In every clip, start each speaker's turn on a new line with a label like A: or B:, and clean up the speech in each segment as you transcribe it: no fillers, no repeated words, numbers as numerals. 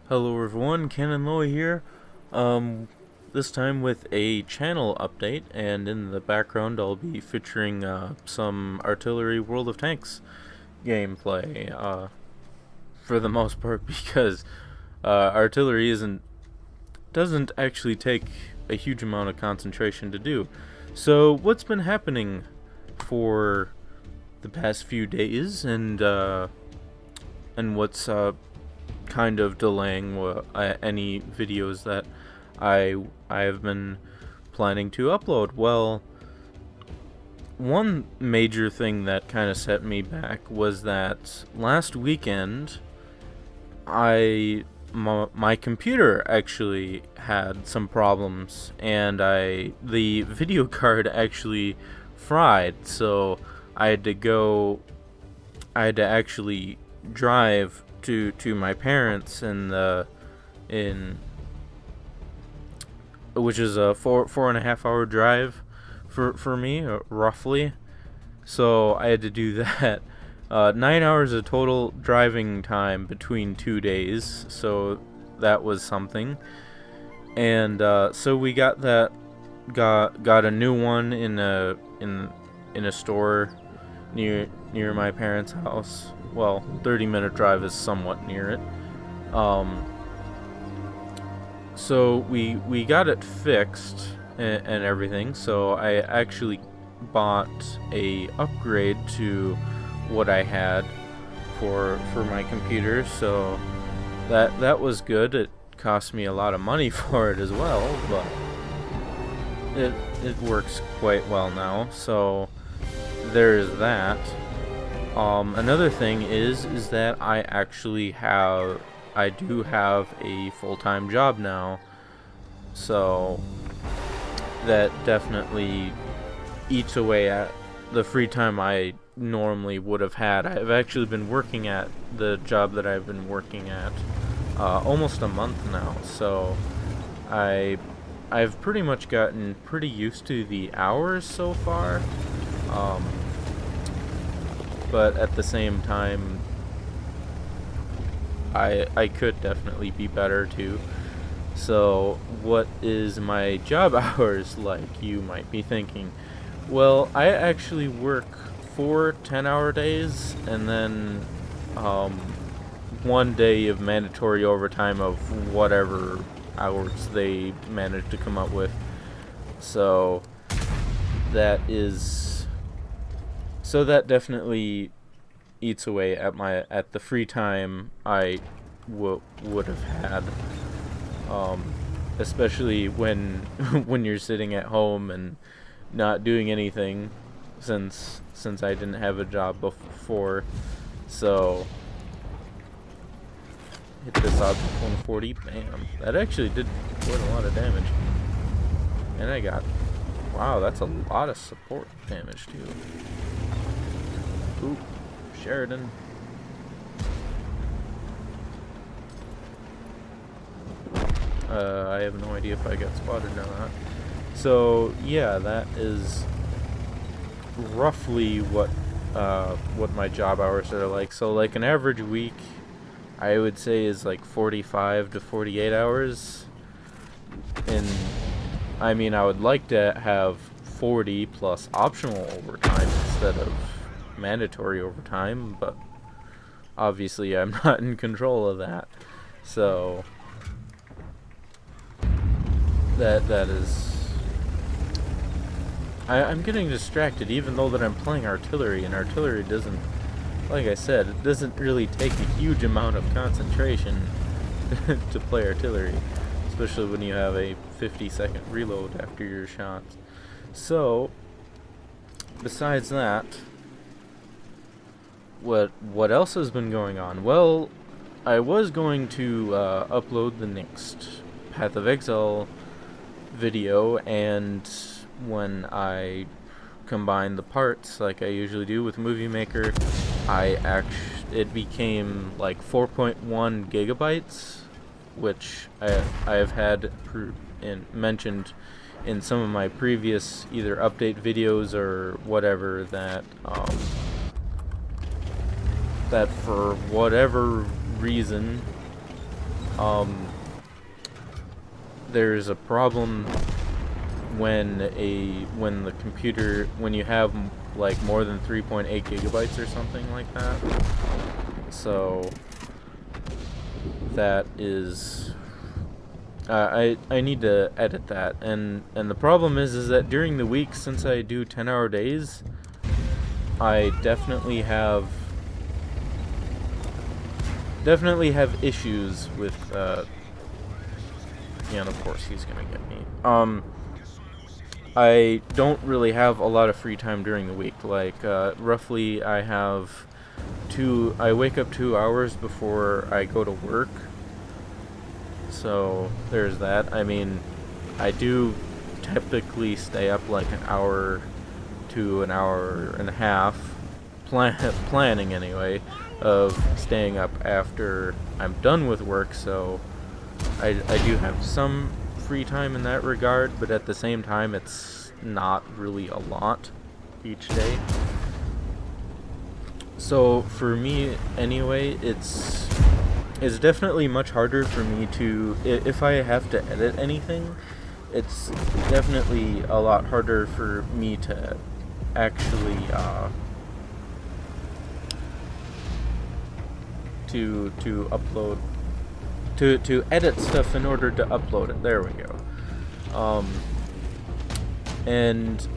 A: Hello everyone, Canon Loy here. This time with a channel update, and in the background I'll be featuring some Artillery World of Tanks gameplay, for the most part, because artillery doesn't actually take a huge amount of concentration to do. So what's been happening for the past few days, and what's kind of delaying any videos that I have been planning to upload. Well, one major thing that kind of set me back was that last weekend my computer actually had some problems, and the video card actually fried, so I had to actually drive to my parents in which is a 4.5 hour drive for me, roughly. So I had to do that. 9 hours of total driving time between 2 days, so that was something. And so we got a new one in a store near my parents' house. Well, 30-minute drive is somewhat near it. So we got it fixed and everything. So I actually bought a upgrade to what I had for my computer. So that was good. It cost me a lot of money for it as well, but it works quite well now. So there's that. Another thing is that I do have a full-time job now, so that definitely eats away at the free time I normally would have had. I've actually been working at the job that I've been working at almost a month now, so I've pretty much gotten pretty used to the hours so far. But at the same time, I could definitely be better too. So what is my job hours like, you might be thinking? Well, I actually work 4 10-hour days, and then 1 day of mandatory overtime of whatever hours they manage to come up with. So that definitely eats away at the free time I would have had, especially when when you're sitting at home and not doing anything, since I didn't have a job before. So hit this object 140. Bam, that actually did quite a lot of damage, and I got, wow, that's a lot of support damage too. Ooh, Sheridan. I have no idea if I got spotted or not. So yeah, that is roughly what my job hours are like. So like an average week, I would say, is like 45 to 48 hours. And I mean, I would like to have 40 plus optional overtime instead of mandatory overtime, but obviously I'm not in control of that. So that is, I'm getting distracted, even though that I'm playing artillery, and artillery doesn't, like I said, it doesn't really take a huge amount of concentration to play artillery, especially when you have a 50-second reload after your shots. So besides that, what else has been going on? Well, I was going to upload the next Path of Exile video, and when I combined the parts like I usually do with Movie Maker, it became like 4.1 gigabytes, which I have had mentioned in some of my previous either update videos or whatever, that that for whatever reason there's a problem when the computer, when you have like more than 3.8 gigabytes or something like that. So that is I need to edit that, and the problem is that during the week, since I do 10-hour days, I definitely have issues with yeah, and of course he's gonna get me. I don't really have a lot of free time during the week. Like roughly I wake up 2 hours before I go to work. So there's that. I mean, I do typically stay up like an hour to an hour and a half, planning anyway, of staying up after I'm done with work, so I do have some free time in that regard, but at the same time it's not really a lot each day. So for me anyway, it's definitely much harder for me to, if I have to edit anything, it's definitely a lot harder for me to actually to upload, to edit stuff in order to upload it. There we go. And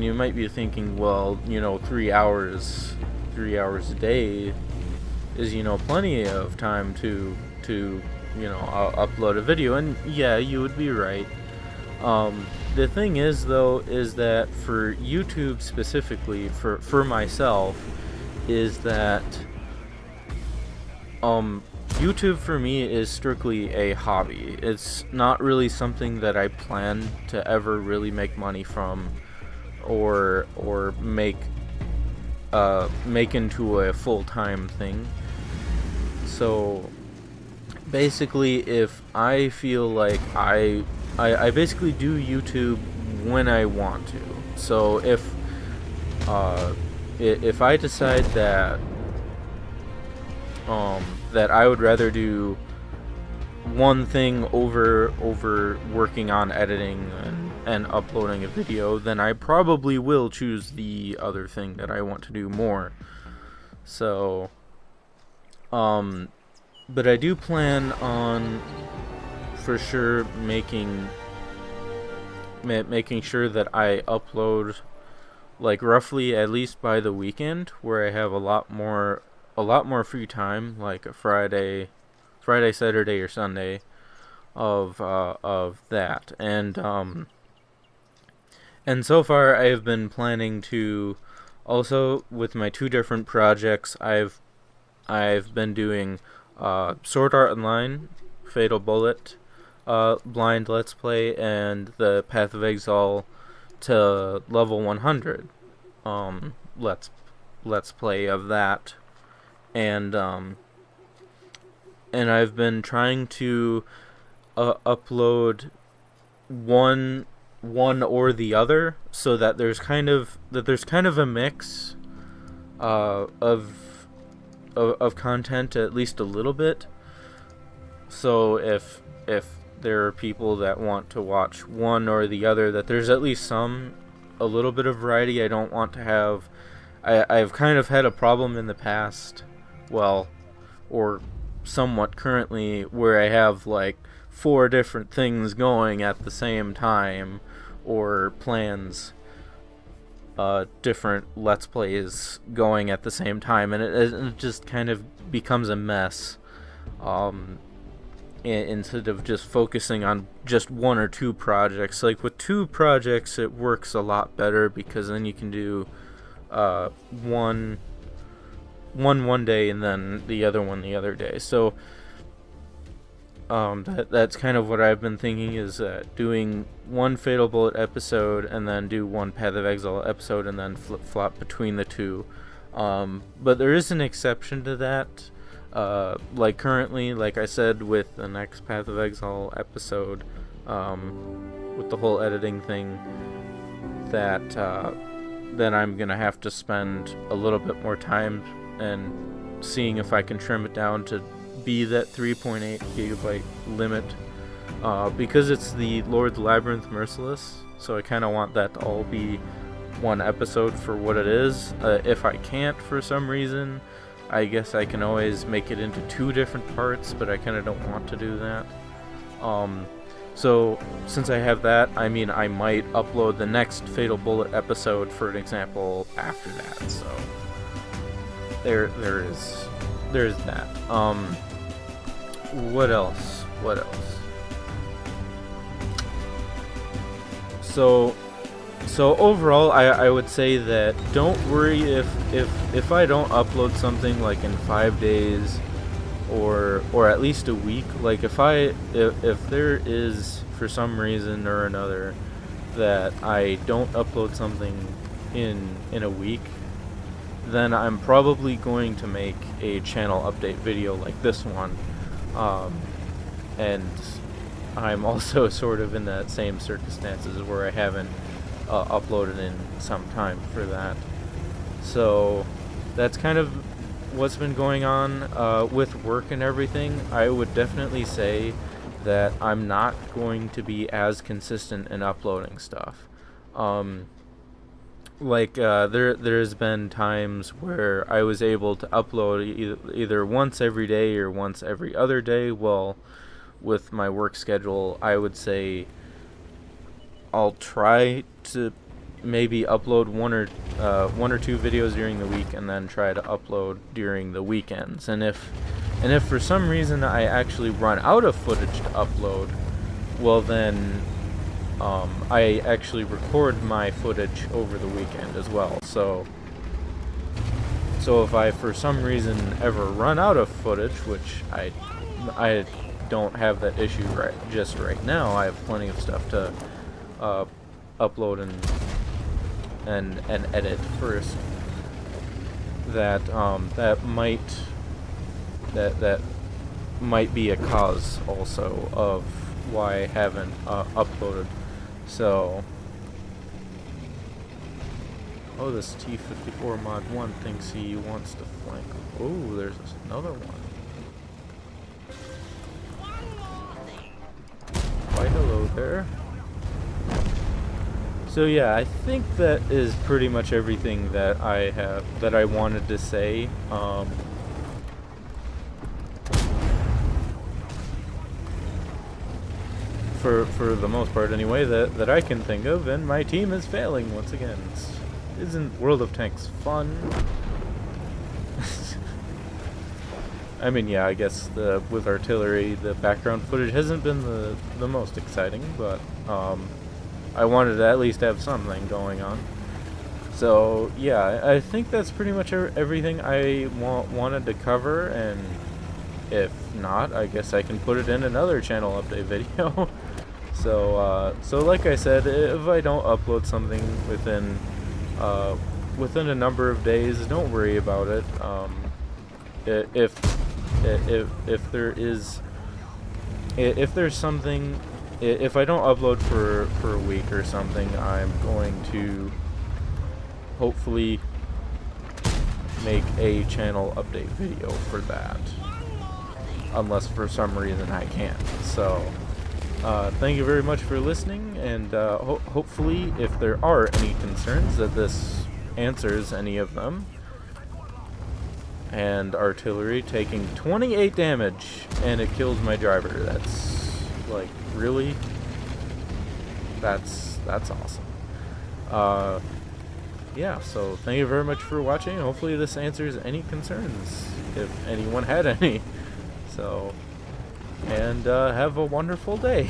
A: you might be thinking, well, 3 hours a day is, plenty of time to upload a video, and yeah, you would be right. The thing is, though, is that for YouTube specifically, for myself, is that YouTube for me is strictly a hobby. It's not really something that I plan to ever really make money from, or make into a full-time thing. So basically, if I feel like I basically do YouTube when I want to. So if I decide that that I would rather do one thing over working on editing and uploading a video, then I probably will choose the other thing that I want to do more. So but I do plan on, for sure, making sure that I upload like roughly at least by the weekend, where I have a lot more free time, like a Friday, Saturday, or Sunday of that. And so far I have been planning to also, with my two different projects, I've been doing Sword Art Online, Fatal Bullet, blind Let's Play, and the Path of Exile to level 100 Let's Play of that. And I've been trying to upload one or the other, so that there's kind of a mix of content, at least a little bit. So if there are people that want to watch one or the other, that there's at least a little bit of variety. I don't want to have, I've kind of had a problem in the past, well, or somewhat currently, where I have like 4 different things going at the same time, or plans, different Let's Plays going at the same time, and it just kind of becomes a mess. Instead of just focusing on just 1 or 2 projects. Like with 2 projects, it works a lot better, because then you can do one day and then the other one the other day. So that's kind of what I've been thinking, is doing 1 Fatal Bullet episode and then do 1 Path of Exile episode, and then flip-flop between the 2. But there is an exception to that. Like currently, like I said, with the next Path of Exile episode, with the whole editing thing, that then I'm gonna have to spend a little bit more time and seeing if I can trim it down to be that 3.8 gigabyte limit, because it's the Lord's Labyrinth Merciless, so I kind of want that to all be one episode for what it is. If I can't for some reason, I guess I can always make it into 2 different parts, but I kind of don't want to do that. So since I have that, I mean, I might upload the next Fatal Bullet episode, for an example, after that. So there's that. What else? So overall, I would say that don't worry if I don't upload something like in 5 days or at least a week. Like if there is for some reason or another that I don't upload something in a week, then I'm probably going to make a channel update video like this one, and I'm also sort of in that same circumstances where I haven't uploaded in some time for that. So that's kind of what's been going on with work and everything. I would definitely say that I'm not going to be as consistent in uploading stuff. There's been times where I was able to upload either once every day or once every other day. Well, with my work schedule, I would say I'll try to maybe upload one or 2 videos during the week, and then try to upload during the weekends. And if for some reason I actually run out of footage to upload, well then I actually record my footage over the weekend as well. So if I for some reason ever run out of footage, which I don't have that issue right now, I have plenty of stuff to upload and edit first. That might be a cause also of why I haven't uploaded. So, oh, this T-54 Mod 1 thinks he wants to flank. Oh, there's another one. Why, hello there. So yeah, I think that is pretty much everything that I wanted to say. For the most part anyway, that I can think of, and my team is failing once again. Isn't World of Tanks fun? I mean, yeah, I guess with artillery, the background footage hasn't been the most exciting, but I wanted to at least have something going on. So yeah, I think that's pretty much everything I wanted to cover, and if not, I guess I can put it in another channel update video. So like I said, if I don't upload something within a number of days, don't worry about it. If there's something, if I don't upload for a week or something, I'm going to hopefully make a channel update video for that, unless for some reason I can't. So thank you very much for listening, and hopefully if there are any concerns, that this answers any of them. And artillery taking 28 damage, and it kills my driver. That's like, really? That's awesome. Yeah, so thank you very much for watching. Hopefully this answers any concerns, if anyone had any. So, and have a wonderful day.